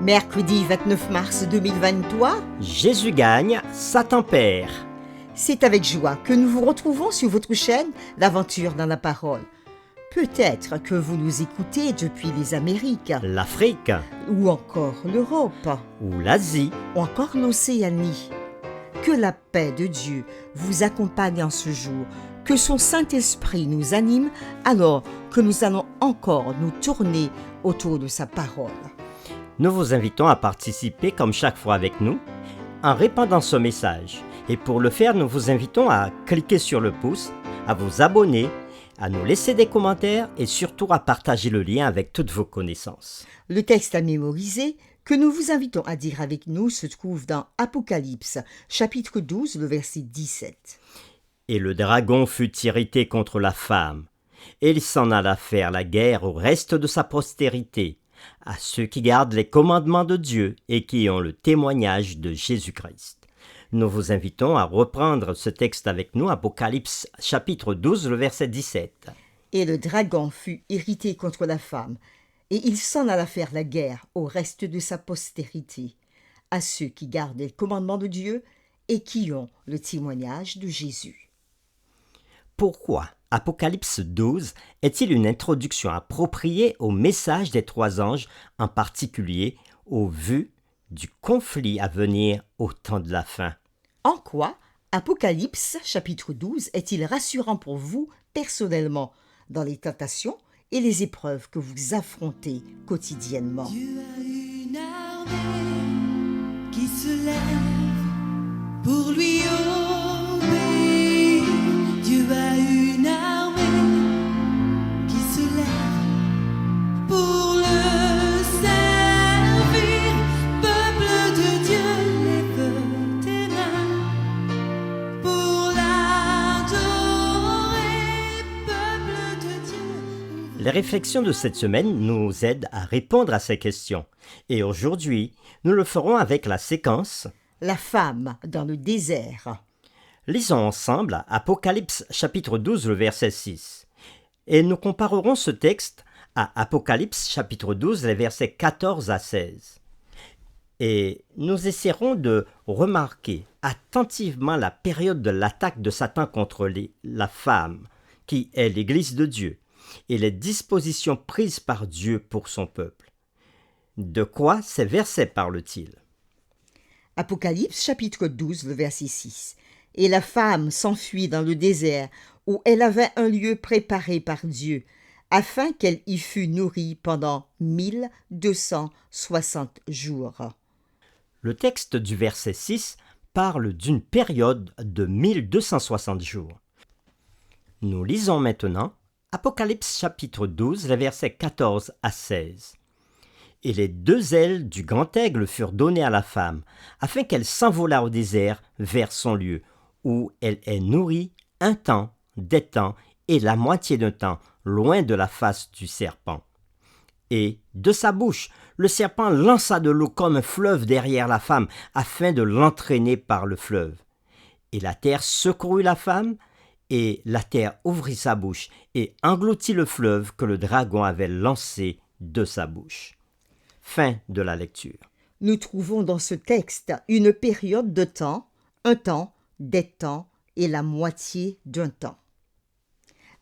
Mercredi 29 mars 2023, Jésus gagne, Satan perd. c'est avec joie que nous vous retrouvons sur votre chaîne L'Aventure dans la Parole. Peut-être que vous nous écoutez depuis les Amériques, L'Afrique ou encore l'Europe, ou l'Asie, ou encore l'Océanie. Que la paix de Dieu vous accompagne en ce jour, que son Saint-Esprit nous anime alors que nous allons encore nous tourner autour de sa parole. nous vous invitons à participer comme chaque fois avec nous en répandant ce message. Et pour le faire, nous vous invitons à cliquer sur le pouce, à vous abonner, à nous laisser des commentaires et surtout à partager le lien avec toutes vos connaissances. Le texte à mémoriser que nous vous invitons à dire avec nous se trouve dans Apocalypse, chapitre 12, le verset 17. Et le dragon fut irrité contre la femme, et il s'en alla faire la guerre au reste de sa postérité, à ceux qui gardent les commandements de Dieu et qui ont le témoignage de Jésus-Christ. Nous vous invitons à reprendre ce texte avec nous, Apocalypse chapitre 12, le verset 17. Et le dragon fut irrité contre la femme, et il s'en alla faire la guerre au reste de sa postérité, à ceux qui gardent les commandements de Dieu et qui ont le témoignage de Jésus. Pourquoi Apocalypse 12 est-il une introduction appropriée au message des trois anges, en particulier au vu du conflit à venir au temps de la fin? En quoi Apocalypse chapitre 12 est-il rassurant pour vous personnellement dans les tentations et les épreuves que vous affrontez quotidiennement? Dieu a une armée qui se lève pour lui obéir. Dieu a une armée qui se lève pour le servir. Peuple de Dieu, lève tes mains pour l'adorer. Peuple de Dieu. Les réflexions de cette semaine nous aident à répondre à ces questions. Et aujourd'hui, nous le ferons avec la séquence La femme dans le désert. Lisons ensemble Apocalypse chapitre 12, le verset 6. Et nous comparerons ce texte à Apocalypse chapitre 12, les versets 14 à 16. Et nous essaierons de remarquer attentivement la période de l'attaque de Satan contre la femme, qui est l'Église de Dieu, et les dispositions prises par Dieu pour son peuple. De quoi ces versets parlent-ils? Apocalypse chapitre 12, le verset 6. Et la femme s'enfuit dans le désert où elle avait un lieu préparé par Dieu, afin qu'elle y fût nourrie pendant 1260 jours. Le texte du verset 6 parle d'une période de 1260 jours. Nous lisons maintenant Apocalypse chapitre 12, les versets 14 à 16. Et les deux ailes du grand aigle furent données à la femme, afin qu'elle s'envolât au désert vers son lieu, où elle est nourrie un temps, des temps et la moitié d'un temps, loin de la face du serpent. Et de sa bouche, le serpent lança de l'eau comme un fleuve derrière la femme, afin de l'entraîner par le fleuve. Et la terre secourut la femme, et la terre ouvrit sa bouche, et engloutit le fleuve que le dragon avait lancé de sa bouche. Fin de la lecture. Nous trouvons dans ce texte une période de temps, un temps, des temps et la moitié d'un temps.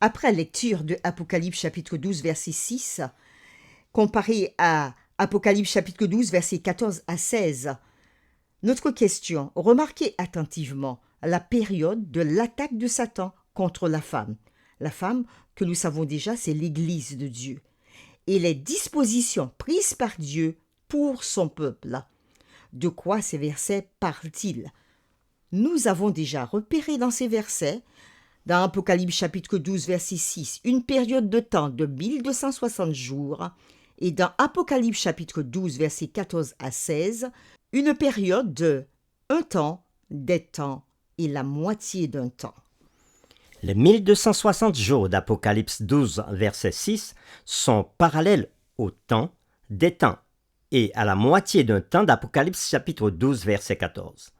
Après lecture de Apocalypse chapitre 12, verset 6, comparé à Apocalypse chapitre 12, verset 14 à 16, notre question, remarquez attentivement la période de l'attaque de Satan contre la femme. La femme, que nous savons déjà, c'est l'Église de Dieu. Et les dispositions prises par Dieu pour son peuple. De quoi ces versets parlent-ils? Nous avons déjà repéré dans ces versets, dans Apocalypse chapitre 12, verset 6, une période de temps de 1260 jours, et dans Apocalypse chapitre 12, verset 14 à 16, une période de un temps, des temps et la moitié d'un temps. Les 1260 jours d'Apocalypse 12, verset 6 sont parallèles au temps, des temps et à la moitié d'un temps d'Apocalypse chapitre 12, verset 14.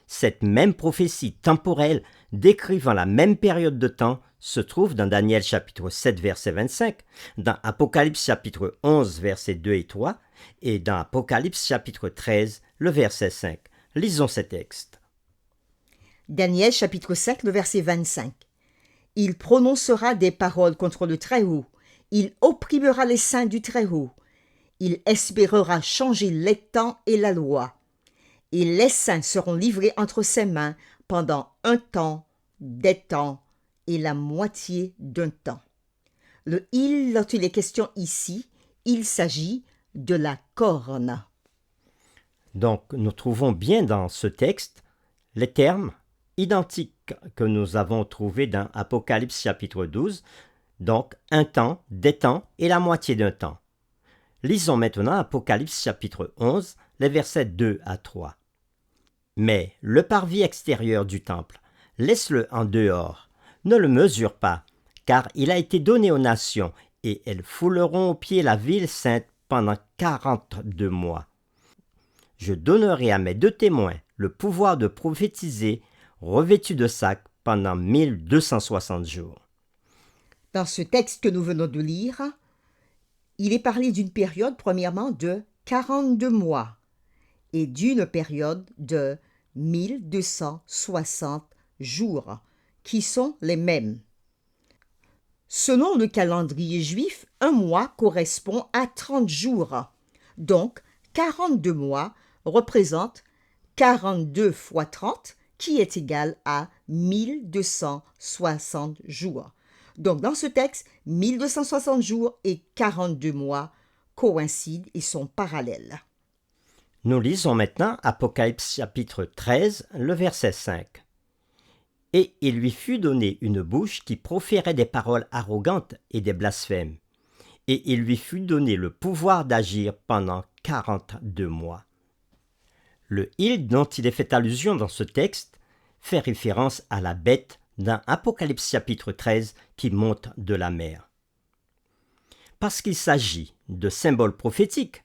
Cette même prophétie temporelle décrivant la même période de temps se trouvent dans Daniel chapitre 7 verset 25, dans Apocalypse chapitre 11 versets 2 et 3 et dans Apocalypse chapitre 13 le verset 5. Lisons ces textes. Daniel chapitre 7, le verset 25. Il prononcera des paroles contre le Très-Haut. Il opprimera les saints du Très-Haut. Il espérera changer les temps et la loi. Et les saints seront livrés entre ses mains pendant un temps, des temps et la moitié d'un temps. Le « il » dont il est question ici, il s'agit de la corne. Donc, nous trouvons bien dans ce texte les termes identiques que nous avons trouvés dans Apocalypse chapitre 12, donc un temps, des temps et la moitié d'un temps. Lisons maintenant Apocalypse chapitre 11, les versets 2 à 3. Mais le parvis extérieur du temple, laisse-le en dehors, ne le mesure pas, car il a été donné aux nations, et elles fouleront aux pieds la ville sainte pendant 42 mois. Je donnerai à mes 2 témoins le pouvoir de prophétiser, revêtus de sacs, pendant 1260 jours. Dans ce texte que nous venons de lire, il est parlé d'une période, premièrement, de 42 mois et d'une période de 1260 jours, qui sont les mêmes. Selon le calendrier juif, un mois correspond à 30 jours. Donc, 42 mois représentent 42 fois 30, qui est égal à 1260 jours. Donc, dans ce texte, 1260 jours et 42 mois coïncident et sont parallèles. Nous lisons maintenant Apocalypse chapitre 13, le verset 5. Et il lui fut donné une bouche qui proférait des paroles arrogantes et des blasphèmes. Et il lui fut donné le pouvoir d'agir pendant 42 mois. Le « il » dont il est fait allusion dans ce texte fait référence à la bête dans Apocalypse chapitre 13 qui monte de la mer. Parce qu'il s'agit de symboles prophétiques,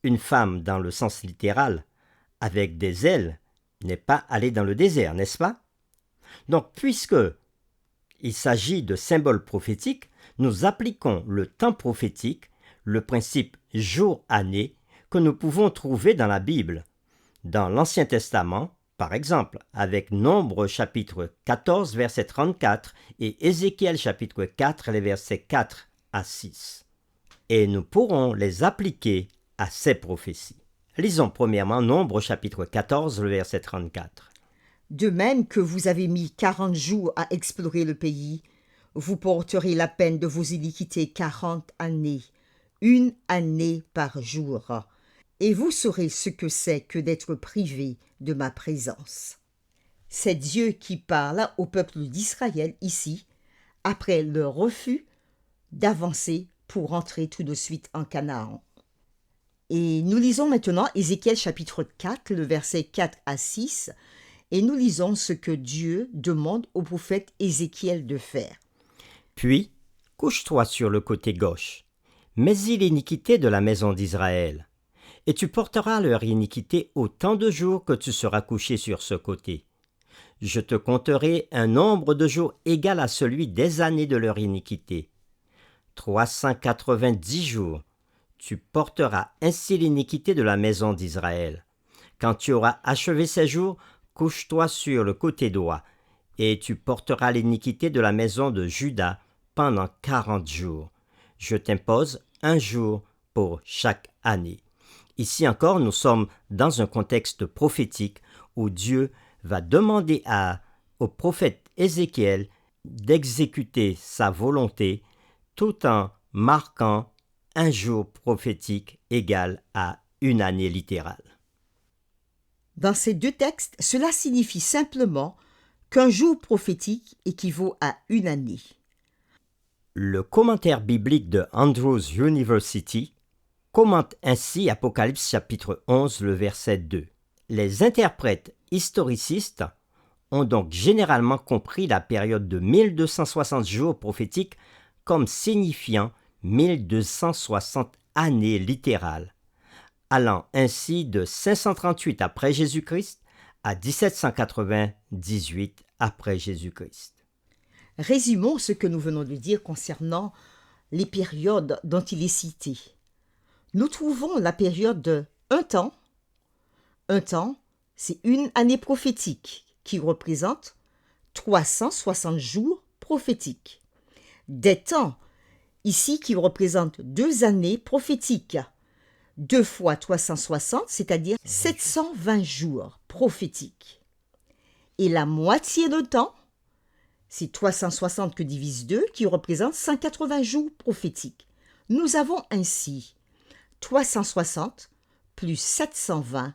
une femme dans le sens littéral, avec des ailes, n'est pas allée dans le désert, n'est-ce pas? Donc, puisque il s'agit de symboles prophétiques, nous appliquons le temps prophétique, le principe jour-année, que nous pouvons trouver dans la Bible. Dans l'Ancien Testament, par exemple, avec Nombre chapitre 14, verset 34 et Ézéchiel chapitre 4, les versets 4 à 6. Et nous pourrons les appliquer à ces prophéties. Lisons premièrement Nombre chapitre 14, le verset 34. De même que vous avez mis 40 jours à explorer le pays, vous porterez la peine de vos iniquités 40 années, 1 année par jour. Et vous saurez ce que c'est que d'être privé de ma présence. C'est Dieu qui parle au peuple d'Israël ici, après le refus d'avancer pour entrer tout de suite en Canaan. Et nous lisons maintenant Ézéchiel chapitre 4, le verset 4 à 6, et nous lisons ce que Dieu demande au prophète Ézéchiel de faire. Puis, couche-toi sur le côté gauche, mets-y l'iniquité de la maison d'Israël. Et tu porteras leur iniquité autant de jours que tu seras couché sur ce côté. Je te compterai un nombre de jours égal à celui des années de leur iniquité. 390 jours. Tu porteras ainsi l'iniquité de la maison d'Israël. Quand tu auras achevé ces jours, couche-toi sur le côté droit, et tu porteras l'iniquité de la maison de Juda pendant 40 jours. Je t'impose un jour pour chaque année. Ici encore, nous sommes dans un contexte prophétique où Dieu va demander au prophète Ézéchiel d'exécuter sa volonté tout en marquant un jour prophétique égal à une année littérale. Dans ces deux textes, cela signifie simplement qu'un jour prophétique équivaut à une année. Le commentaire biblique de Andrews University commente ainsi Apocalypse chapitre 11, le verset 2. Les interprètes historicistes ont donc généralement compris la période de 1260 jours prophétiques comme signifiant 1260 années littérales, allant ainsi de 538 après Jésus-Christ à 1798 après Jésus-Christ. Résumons ce que nous venons de dire concernant les périodes dont il est cité. Nous trouvons la période de un temps. Un temps, c'est une année prophétique qui représente 360 jours prophétiques. Des temps, ici, qui représentent 2 années prophétiques. 2 fois 360, c'est-à-dire 720 jours prophétiques. Et la moitié de temps, c'est 360 que divise 2, qui représente 180 jours prophétiques. Nous avons ainsi 360 plus 720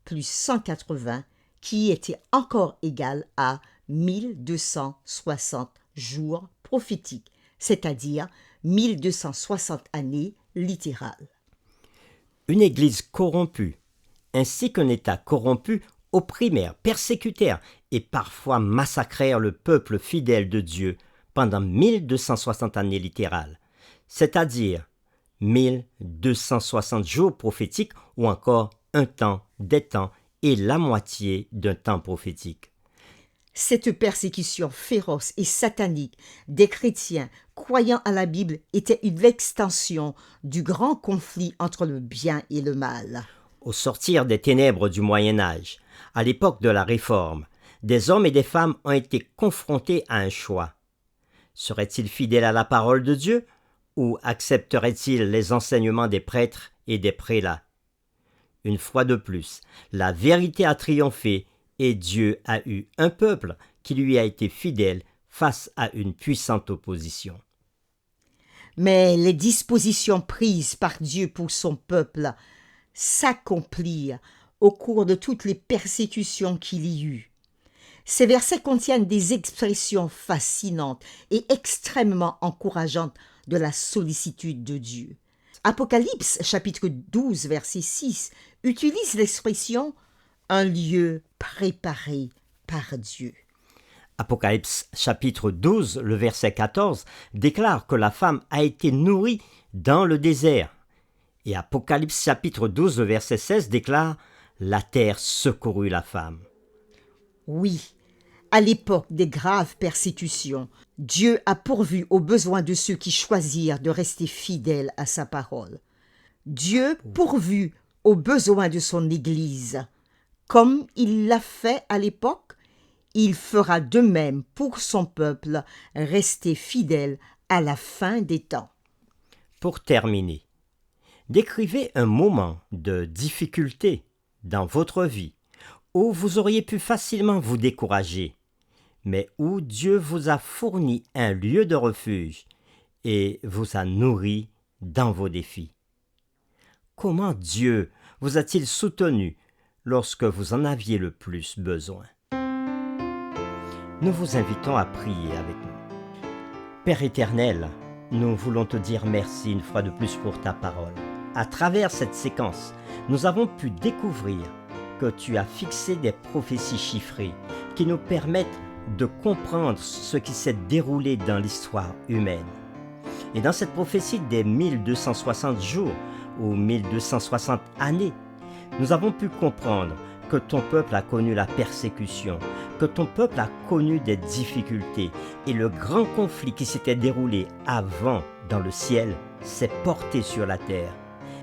plus 180, qui était encore égal à 1260 jours prophétiques, c'est-à-dire 1260 années littérales. Une église corrompue, ainsi qu'un État corrompu, opprimèrent, persécutèrent et parfois massacrèrent le peuple fidèle de Dieu pendant 1260 années littérales, c'est-à-dire 1260 jours prophétiques ou encore un temps, des temps et la moitié d'un temps prophétique. Cette persécution féroce et satanique des chrétiens croyant à la Bible était une extension du grand conflit entre le bien et le mal. Au sortir des ténèbres du Moyen Âge, à l'époque de la Réforme, des hommes et des femmes ont été confrontés à un choix. Seraient-ils fidèles à la parole de Dieu ou accepteraient-ils les enseignements des prêtres et des prélats? Une fois de plus, la vérité a triomphé et Dieu a eu un peuple qui lui a été fidèle face à une puissante opposition. Mais les dispositions prises par Dieu pour son peuple s'accomplirent au cours de toutes les persécutions qu'il y eut. Ces versets contiennent des expressions fascinantes et extrêmement encourageantes de la sollicitude de Dieu. Apocalypse chapitre 12 verset 6 utilise l'expression « un lieu préparé par Dieu ». Apocalypse chapitre 12, le verset 14, déclare que la femme a été nourrie dans le désert. Et Apocalypse chapitre 12, le verset 16 déclare « la terre secourut la femme ». Oui, à l'époque des graves persécutions, Dieu a pourvu aux besoins de ceux qui choisirent de rester fidèles à sa parole. Dieu pourvut aux besoins de son Église. Comme il l'a fait à l'époque, il fera de même pour son peuple resté fidèle à la fin des temps. Pour terminer, décrivez un moment de difficulté dans votre vie où vous auriez pu facilement vous décourager, mais où Dieu vous a fourni un lieu de refuge et vous a nourri dans vos défis. Comment Dieu vous a-t-il soutenu lorsque vous en aviez le plus besoin? Nous vous invitons à prier avec nous. Père éternel, nous voulons te dire merci une fois de plus pour ta parole. À travers cette séquence, nous avons pu découvrir que tu as fixé des prophéties chiffrées qui nous permettent de comprendre ce qui s'est déroulé dans l'histoire humaine. Et dans cette prophétie des 1260 jours ou 1260 années, nous avons pu comprendre que ton peuple a connu la persécution, que ton peuple a connu des difficultés et le grand conflit qui s'était déroulé avant dans le ciel s'est porté sur la terre.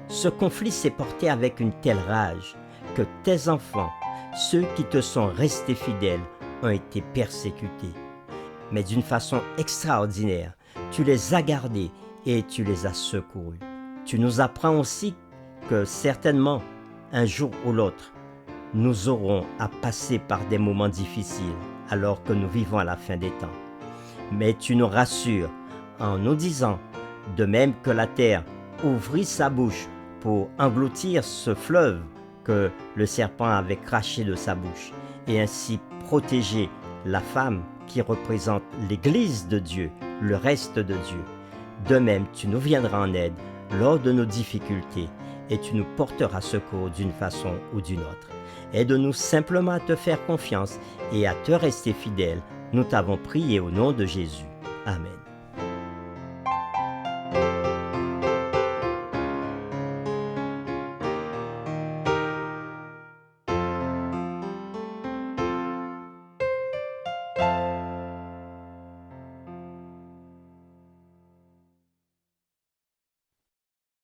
Ce conflit s'est porté avec une telle rage que tes enfants, ceux qui te sont restés fidèles, ont été persécutés. Mais d'une façon extraordinaire, tu les as gardés et tu les as secourus. Tu nous apprends aussi que certainement, un jour ou l'autre, nous aurons à passer par des moments difficiles alors que nous vivons à la fin des temps. Mais tu nous rassures en nous disant, de même que la terre ouvrit sa bouche pour engloutir ce fleuve que le serpent avait craché de sa bouche et ainsi protéger la femme qui représente l'Église de Dieu, le reste de Dieu. De même, tu nous viendras en aide lors de nos difficultés et tu nous porteras secours d'une façon ou d'une autre. Aide-nous simplement à te faire confiance et à te rester fidèle. Nous t'avons prié au nom de Jésus. Amen.